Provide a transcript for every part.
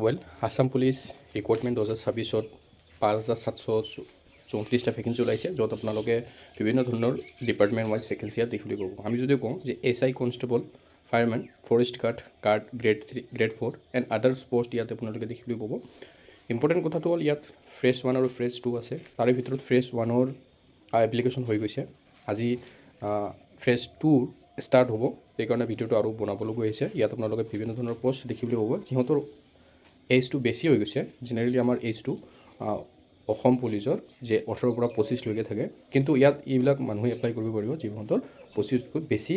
Well Assam police recruitment 2026 5,734টা vacancy ওলাইছে, য'ত আপোনালোকে বিভিন্ন ধৰণৰ ডিপাৰ্টমেণ্ট ৱাইজ ভেকেঞ্চি ইয়াত দেখিবলৈ পাব। আমি যদি কওঁ যে SI constable, firemen, forest guard grade 3 grade 4 and others post ইয়াত আপোনালোকে দেখিবলৈ পাব। ইম্পৰ্টেণ্ট কথাটো হ'ল ইয়াত ফ্ৰেছ 1 আৰু ফ্ৰেছ 2 আছে। তাৰে ভিতৰত ফ্ৰেছ 1ৰ এপ্লিকেশ্যন হৈ গৈছে। আজি ফ্ৰেছ 2 ষ্টাৰ্ট হ'ব, সেইকাৰণে ভিডিঅ'টো আৰু বনাবলৈ গৈ আছে। ইয়াত আপোনালোকে বিভিন্ন ধৰণৰ পষ্ট দেখিবলৈ পাব। সিহঁতৰ এজটো বেছি হৈ গৈছে। জেনেৰেলি আমাৰ এজটো অসম পুলিচৰ যে 18ৰ পৰা 25লৈকে থাকে, কিন্তু ইয়াত এইবিলাক মানুহে এপ্লাই কৰিব পাৰিব যিহঁতৰ 25তকৈ বেছি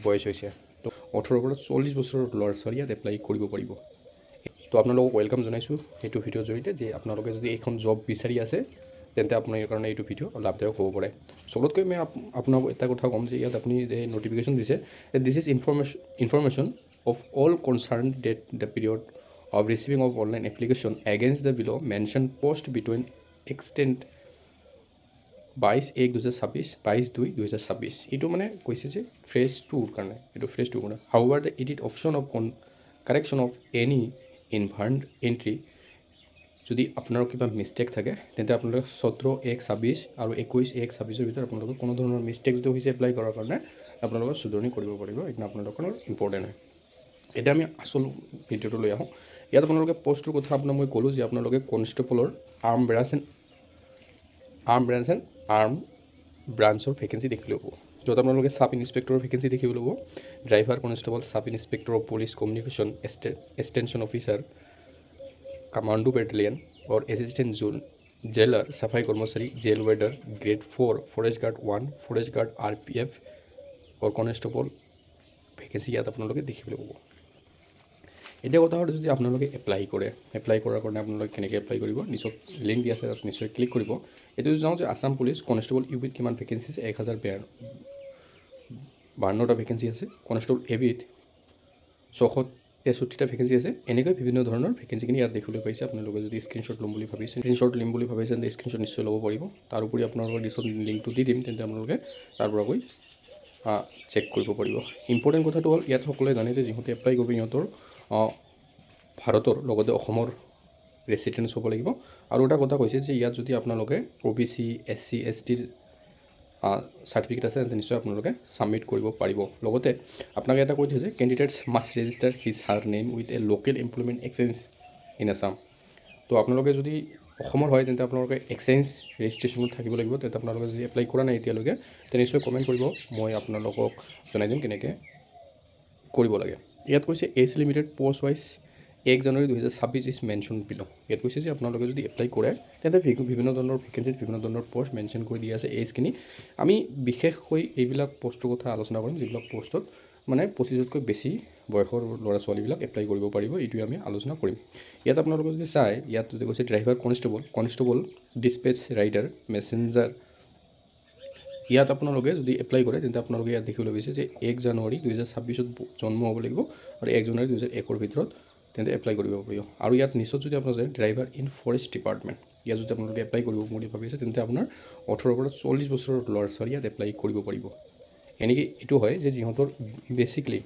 বয়স হৈছে। তো 18ৰ পৰা 40 বছৰৰ ল'ৰা ছোৱালী ইয়াত এপ্লাই কৰিব পাৰিব। তো আপোনালোকক ৱেলকাম জনাইছোঁ এইটো ভিডিঅ'ৰ জৰিয়তে, যে আপোনালোকে যদি এইখন জব বিচাৰি আছে তেন্তে আপোনাৰ কাৰণে এইটো ভিডিঅ' লাভদায়ক হ'ব পাৰে। চবতকৈ মই আপোনাক এটা কথা ক'ম যে ইয়াত আপুনি যে নটিফিকেশ্যন দিছে, this is information of all concerned that the period of receiving of online application against the below mentioned post between extent 22/1/2026 22/2/2026 এইটো মানে কৈছে যে ফ্ৰেছ 2ৰ কাৰণে, এইটো ফ্ৰেছ 2 কাৰণে। However the edit option of correction of any ইনভাৰ্ণ্ড entry, যদি আপোনাৰ কিবা মিষ্টেক থাকে তেন্তে আপোনালোকে 17/1/26 আৰু 21/1/26 ভিতৰত আপোনালোকৰ কোনো ধৰণৰ মিষ্টেক যদি হৈছে এপ্লাই কৰাৰ কাৰণে আপোনালোকে শুধৰণি কৰিব পাৰিব। এইটো আপোনালোকৰ ইম্পৰ্টেণ্ট হয়। এতিয়া আমি আচল ভিডিঅ'টো লৈ আহোঁ। ইয়াত আপোনালোকে পষ্টটোৰ কথা আপোনাক মই ক'লোঁ যে আপোনালোকে কনষ্টেবলৰ আৰ্ম ব্ৰাঞ্চৰ ভেকেঞ্চি দেখিবলৈ পাব, য'ত আপোনালোকে ছাব ইনস্পেক্টৰৰ ভেকেঞ্চি দেখিবলৈ পাব। Driver constable, sub inspector of police communication, extension officer, commando battalion और एसिस्टेंट जेलर, सफाई कर्मचारी, jail warder grade 4, forest guard 1, forest guard RPF और कनेस्टेबल ভেকেঞ্চি ইয়াত আপোনালোকে দেখিবলৈ পাব। এতিয়া কথা হ'ল যদি আপোনালোকে এপ্লাই কৰাৰ কাৰণে আপোনালোকে কেনেকৈ এপ্লাই কৰিব, নিশ্চয় লিংক দি আছে, তাত নিশ্চয় ক্লিক কৰিব। এইটো যদি যাওঁ যে আসাম পুলিচ কনষ্টেবল ইউবিত কিমান ভেকেঞ্চি আছে, 1052টা ভেকেঞ্চি আছে। কনষ্টেবল এবিত 663টা ভেকেঞ্চি আছে। এনেকৈ বিভিন্ন ধৰণৰ ভেকেঞ্চিখিনি ইয়াত দেখিবলৈ পাইছে। আপোনালোকে যদি স্ক্ৰীনশ্বট ল'ম বুলি ভাবিছে তেন্তে স্ক্ৰীনশ্বট নিশ্চয় ল'ব পাৰিব। তাৰ উপৰি আপোনালোকৰ নিশ্চয় লিংকটো দি দিম, তেন্তে আপোনালোকে তাৰ পৰা গৈ চেক কৰিব পাৰিব। ইম্পৰ্টেণ্ট কথাটো হ'ল ইয়াত সকলোৱে জানে যে যিহঁতে এপ্লাই কৰিব সিহঁতৰ ভাৰতৰ লগতে অসমৰ ৰেচিডেণ্ট হ'ব লাগিব। আৰু এটা কথা কৈছে যে ইয়াত যদি আপোনালোকে OBC SC STৰ চাৰ্টিফিকেট আছে তেন্তে নিশ্চয় আপোনালোকে ছাবমিট কৰিব পাৰিব। লগতে আপোনাক এটা কৈ দিছে যে candidates must register his her name with a local employment exchange in Assam. তো আপোনালোকে যদি অসমৰ হয় তেন্তে আপোনালোকে এক্সচেঞ্জ ৰেজিষ্ট্ৰেশ্যনত থাকিব লাগিব। তেন্তে আপোনালোকে যদি এপ্লাই কৰা নাই এতিয়ালৈকে তেন্তে নিশ্চয় কমেণ্ট কৰিব, মই আপোনালোকক জনাই দিম কেনেকৈ কৰিব লাগে। ইয়াত কৈছে age limited post wise 1 January 2026 is mention below'. ইয়াত কৈছে যে আপোনালোকে যদি এপ্লাই কৰে তেন্তে বিভিন্ন ধৰণৰ ভেকেঞ্চিত বিভিন্ন ধৰণৰ পষ্ট মেনশ্যন কৰি দিয়া আছে এজখিনি। আমি বিশেষকৈ এইবিলাক পষ্টৰ কথা আলোচনা কৰিম যিবিলাক পষ্টত মানে 25তকৈ বেছি বয়সৰ ল'ৰা ছোৱালীবিলাক এপ্লাই কৰিব পাৰিব, এইটোৱে আমি আলোচনা কৰিম। ইয়াত আপোনালোকে যদি চায়, ইয়াত যদি কৈছে ড্ৰাইভাৰ কনষ্টেবল ডিছপেচ ৰাইডাৰ, মেছেঞ্জাৰ, ইয়াত আপোনালোকে যদি এপ্লাই কৰে তেন্তে আপোনালোকে ইয়াত দেখিবলৈ পাইছে যে 1 জানুৱাৰী 2026 জন্ম হ'ব লাগিব আৰু 1 জানুৱাৰী 2001 ভিতৰত তেন্তে এপ্লাই কৰিব পাৰিব। আৰু ইয়াত নিশ্চয় যদি আপোনাৰ যায় ড্ৰাইভাৰ ইন ফৰেষ্ট ডিপাৰ্টমেণ্ট, ইয়াত যদি আপোনালোকে এপ্লাই কৰিব বুলি ভাবিছে তেন্তে আপোনাৰ 18ৰ পৰা 40 বছৰৰ ল'ৰা ছোৱালী ইয়াত এপ্লাই কৰিব পাৰিব। এনেকৈ এইটো হয় যে যিহঁতৰ বেছিকলি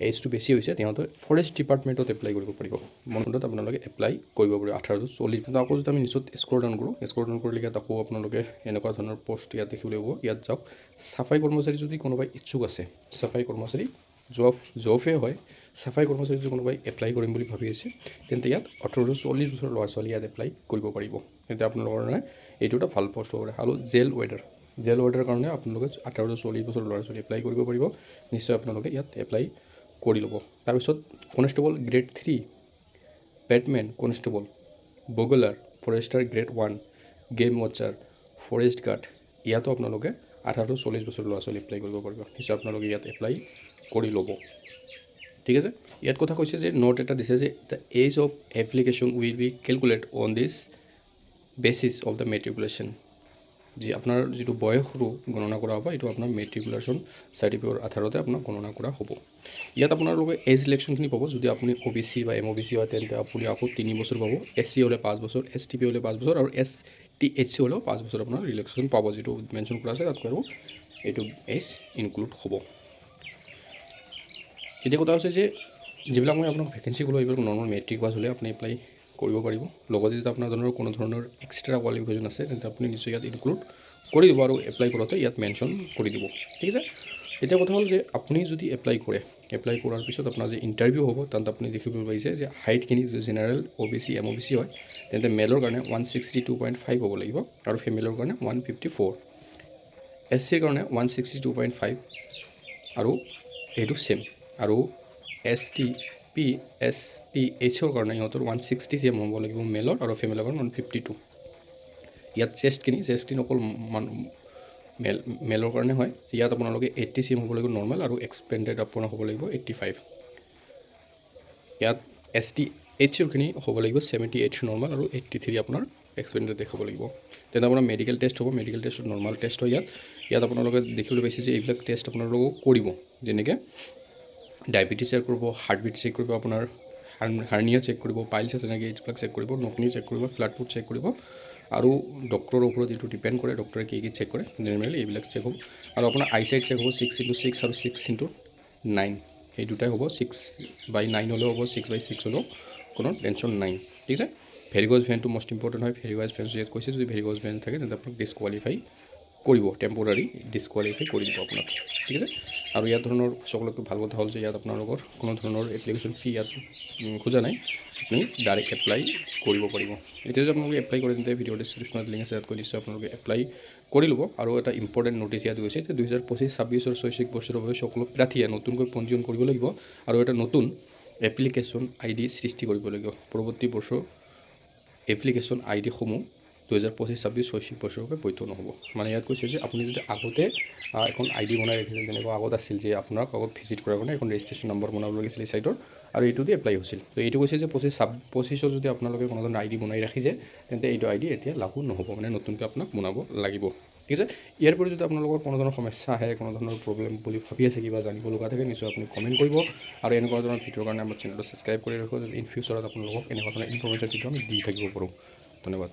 এজটো বেছি হৈছে সিহঁতে ফৰেষ্ট ডিপাৰ্টমেণ্টত এপ্লাই কৰিব পাৰিব। মনত আপোনালোকে এপ্লাই কৰিব পাৰিব 18 to 40। কিন্তু আকৌ যদি আমি নিশ্চয় স্ক্ৰল ডাউন কৰিলে ইয়াত আকৌ আপোনালোকে এনেকুৱা ধৰণৰ পষ্ট ইয়াত দেখিবলৈ পাব। ইয়াত যাওক, চাফাই কৰ্মচাৰী যদি কোনোবাই ইচ্ছুক আছে, চাফাই কৰ্মচাৰী জবে হয়, চাফাই কৰ্মচাৰী যদি কোনোবাই এপ্লাই কৰিম বুলি ভাবি আছে তেন্তে ইয়াত 18 to 40 বছৰৰ ল'ৰা ছোৱালী ইয়াত এপ্লাই কৰিব পাৰিব। তেন্তে আপোনালোকৰ কাৰণে এইটো এটা ভাল পষ্ট হ'ব পাৰে। আৰু জেল ৱাৰ্ডাৰ কাৰণে আপোনালোকে 18 to 40 বছৰৰ ল'ৰা ছোৱালী এপ্লাই কৰিব পাৰিব। নিশ্চয় আপোনালোকে ইয়াত এপ্লাই কৰি ল'ব। তাৰপিছত constable grade 3, batman constable, bugler, forester grade 1, game watcher, forest guard, ইয়াতো আপোনালোকে 18 to 40 বছৰৰ ল'ৰা ছোৱালী এপ্লাই কৰিব পাৰিব। নিশ্চয় আপোনালোকে ইয়াত এপ্লাই কৰি ল'ব। ঠিক আছে। ইয়াত কথা কৈছে যে নোট এটা দিছে যে the age of application will be calculated on this basis of the matriculation. যি আপোনাৰ যিটো বয়সটো গণনা কৰা হ'ব এইটো আপোনাৰ মেট্ৰিকুলেশ্যন চাৰ্টিফিকেটৰ আধাৰতে আপোনাক গণনা কৰা হ'ব। ইয়াত আপোনালোকে এজ ইলেকশ্যনখিনি পাব। যদি আপুনি OBC বা MOBC হয় তেন্তে আপুনি আকৌ 3 বছৰ পাব, SC হ'লে 5 বছৰ, STP হ'লে 5 বছৰ আৰু STHC হ'লেও 5 বছৰ আপোনাৰ ৰিলেক্সেশ্যন পাব। যিটো মেনশ্যন কৰা আছে তাত আৰু এইটো এজ ইনক্লুড হ'ব। এতিয়া কথা হৈছে যে যিবিলাক মই আপোনাক ভেকেঞ্চি ক'লোঁ এইবিলাক নৰ্মেল মেট্ৰিক পাছ হ'লে আপুনি এপ্লাই কৰিব পাৰিব। লগতে যদি আপোনাৰ কোনো ধৰণৰ এক্সট্ৰা কোৱালিফিকেশ্যন আছে তেন্তে আপুনি নিশ্চয় ইয়াত ইনক্লুড কৰি দিব আৰু এপ্লাই কৰোঁতে ইয়াত মেনশ্যন কৰি দিব। ঠিক আছে, এতিয়া কথা হ'ল যে আপুনি যদি এপ্লাই কৰাৰ পিছত আপোনাৰ যে ইণ্টাৰভিউ হ'ব তাত আপুনি দেখিব পাৰিছে যে হাইটখিনি যদি জেনেৰেল OBC MOBC হয় তেন্তে মেলৰ কাৰণে 162.5 হ'ব লাগিব আৰু ফিমেলৰ কাৰণে 154, SCৰ কাৰণে 162.5 আৰু এইটো ছেম, আৰু STPSTHৰ কাৰণে ইহঁতৰ 160 cm হ'ব লাগিব মেলৰ, আৰু ফিমেলৰ কাৰণে 152। ইয়াত চেষ্টখিনি অকল মেলৰ কাৰণে হয়। ইয়াত আপোনালোকে 80 cm হ'ব লাগিব নৰ্মেল, আৰু এক্সপেণ্ডেড আপোনাৰ হ'ব লাগিব 85। ইয়াত STHৰখিনি হ'ব লাগিব 78 নৰ্মেল আৰু 83 আপোনাৰ এক্সপেণ্ডেড দেখাব লাগিব। তেন্তে আপোনাৰ মেডিকেল টেষ্ট হ'ব, মেডিকেল টেষ্টত নৰ্মেল টেষ্ট হয়। ইয়াত আপোনালোকে দেখিবলৈ পাইছে যে এইবিলাক টেষ্ট আপোনালোকক কৰিব, যেনেকৈ ডায়েবেটিছ চেক কৰিব, হাৰ্টবিট চেক কৰিব, আপোনাৰ হাৰ্নিয়া চেক কৰিব, পাইলছ আছে নেকি এইবিলাক চেক কৰিব, নকনি চেক কৰিব, ফ্লাড ফুড চেক কৰিব, আৰু ডক্টৰৰ ওপৰত এইটো ডিপেণ্ড কৰে ডক্টৰে কি চেক কৰে। নৰ্মেলি এইবিলাক চেক হ'ব, আৰু আপোনাৰ আইচাইট চেক হ'ব 6x6 আৰু 6x9, সেই দুটাই হ'ব। 6/9 হ'লেও হ'ব, 6/6 হ'লেও কোনো টেনশ্যন নাই। ঠিক আছে, ভেৰিগ'জ ভেইনটো মষ্ট ইম্পৰ্টেণ্ট হয়। ভেৰিগ'জ ভেইন ইয়াত কৈছে যদি ভেৰিগ'জ ভেইন থাকে তেন্তে আপোনাক ডিছকুৱালিফাই কৰিব, টেম্পৰাৰী ডিছকুৱালিফাই কৰি দিব আপোনাক। ঠিক আছে, আৰু ইয়াত ধৰণৰ সকলোতকৈ ভাল কথা হ'ল যে ইয়াত আপোনালোকৰ কোনো ধৰণৰ এপ্লিকেশ্যন ফি ইয়াত খোজা নাই, আপুনি ডাইৰেক্ট এপ্লাই কৰিব পাৰিব। এতিয়া যদি আপোনালোকে এপ্লাই কৰে তেন্তে ভিডিঅ' ডিছক্ৰিপশ্যনত লিংক আছে, তাত কৈ নিশ্চয় আপোনালোকে এপ্লাই কৰি ল'ব। আৰু এটা ইম্পৰ্টেণ্ট নটিচ ইয়াত গৈছে যে 2025-26 আৰু 26 বছৰৰ বাবে সকলো প্ৰাৰ্থীয়ে নতুনকৈ পঞ্জীয়ন কৰিব লাগিব আৰু এটা নতুন এপ্লিকেশ্যন ID সৃষ্টি কৰিব লাগিব। পৰৱৰ্তী বছৰ এপ্লিকেশ্যন IDসমূহ 2025-26 বছৰৰ বাবে বৈধ নহ'ব। মানে ইয়াত কৈছে যে আপুনি যদি আগতে এখন ID বনাই ৰাখিছিল, যেনেকুৱা আগত আছিল যে আপোনাক আগত ভিজিট কৰাৰ কাৰণে এখন ৰেজিষ্ট্ৰেশ্যন নম্বৰ বনাব লাগিছিল এই ছাইটৰ, আৰু এইটো দি এপ্লাই হৈছিল। তো এইটো কৈছে যে 25-26 যদি আপোনালোকে কোনো ধৰণৰ ID বনাই ৰাখিছে তেন্তে এইটো ID এতিয়া লাগু নহ'ব, মানে নতুনকৈ আপোনাক বনাব লাগিব। ঠিক আছে, ইয়াৰ পৰা যদি আপোনালোকৰ কোনো ধৰণৰ সমস্যা আহে, কোনো ধৰণৰ প্ৰব্লেম বুলি ভাবি আছে, কিবা জানিব লগা থাকে, নিশ্চয় আপুনি কমেণ্ট কৰিব, আৰু এনেকুৱা ধৰণৰ ভিডিঅ'ৰ কাৰণে আমাৰ চেনেলটো ছাবস্ক্ৰাইব কৰি ৰাখক, ইন ফিউচাৰত আপোনালোকক এনেকুৱা ধৰণৰ ইনফৰমেশ্যন ভিডিঅ' আমি দি থাকিব পাৰোঁ। ধন্যবাদ।